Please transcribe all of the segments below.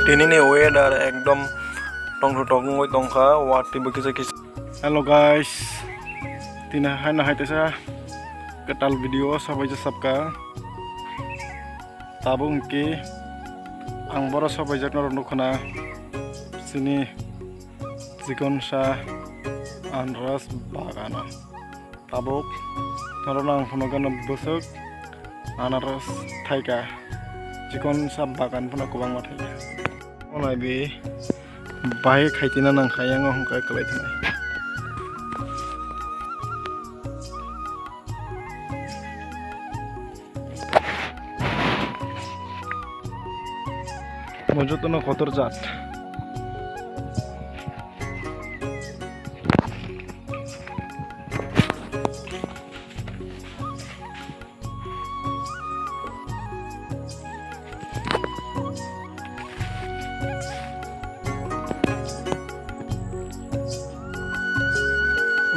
दिनैनि वेदार एकदम टंगै दंखा वाटिबो किसा किसा. Hello guys, tina hai na hai tesa ketal video sabai sabka tabung ki ang boro sabai jak nor nukhana sini jikon sa anras bagana tabuk norong phonogan busuk anaras thaika jikon sa bagan phono kubang ma thaika onai bi bai khaitina nang khayang hongkai kalai thanai. Mojotono kotor jat.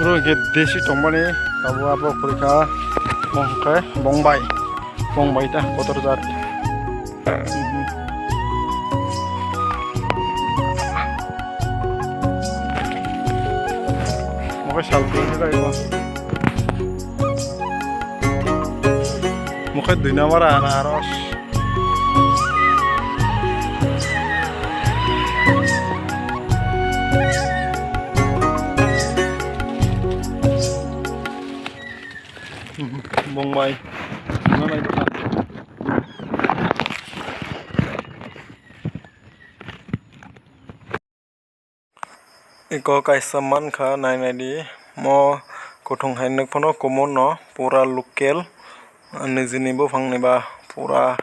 Uro ke desi tombani tabu apa kurika mongkai bongbai ta kotor jat. Muka salping juga itu. Muka dunia marah naros. Bongbai. Mana itu kan? Iko kaisa man kha nai di mo kothong hai nuk phono komon no pura local nijini bo phangni ba pura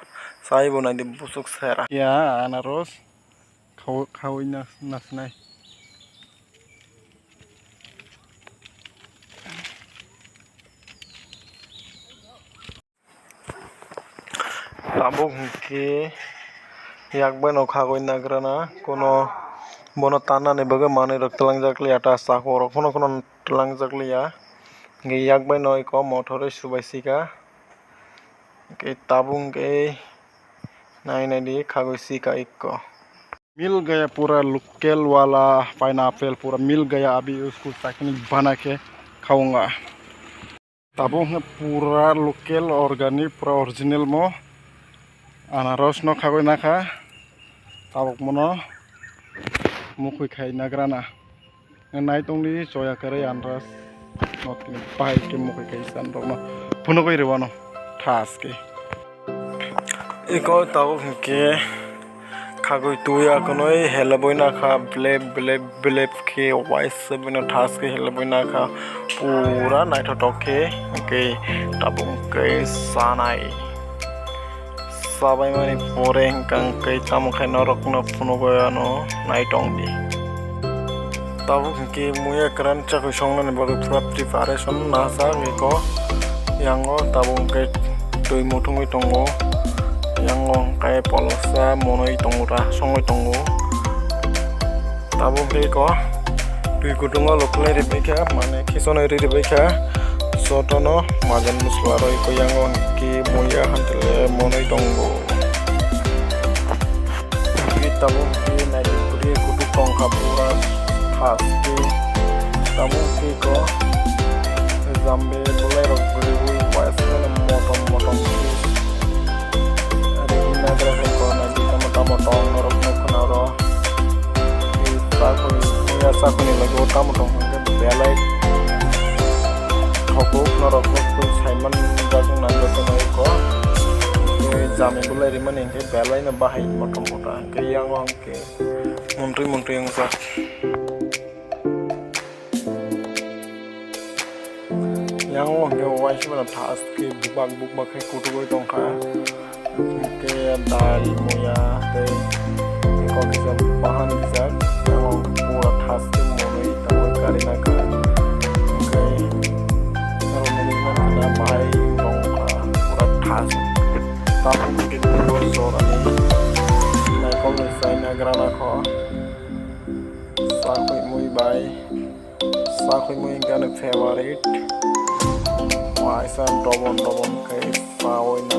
sai bo nai di busuk sera ya anaros khawai nasnai tabuk ki yakba no khagoi nagrana kono bono tanna ne baga mane rok telangjak ata sako rok kono telangjak ya nge yakbai noi ko motor subai sika ke tabung ke nai di khagoi sika ikko मिल गया पूरा local वाला pineapple पूरा मिल गया अभी उसको तकनीक बना के खाऊंगा tabung पूरा लोकल ऑर्गेनिक पूरा ओरिजिनल मो अनारस no khagoi nakha tabuk mono mukui khai nagrana nai tongli joya kare anras not pai ke mukui khai san rokno phuno koi rewano thas ke iko taw ke khagoi tuya konoi helaboi na kha blep ke wise bino thas ke helaboi na kha pura nai thotok ke tabung ke sanai sabai mani poreng kang kai tamu khai norok no phuno goyano nai tongdi tabu ke muya kran chakoi songna ne bagu pura preparation na sa ngiko yango tabu ke doi muthungoi tongo yango kai polsa monoi tongura songoi tongo tabu ke ko dui gutunga lokle re bekha mane khison re bekha sotono majan muswaro ko yango ke muya hantle monoi tongo tabu ke nai puri kutu tong kapura khas ke tabu ke ko zambe bolai rok buri wise ne motom are nagra hai ko na di tamotong rok no khonaro ya sa ko ni lago tamotong ke belai khopuk norok no saiman jak na ko nai ko jami bolai ri mane ke belai na bahai motom ke yang ke menteri yang sa yang ke wise mana thas ke bubak ke kutu goi tongkha ke dal moya te ko ke bahan bisa yang pura thas ke monoi tawai karina ka ke aro mani na bai tongkha pura thas tapu ke ko sorani nai ko sai na grana ko sakoi muy gana favorite why san dobon kai fa oi na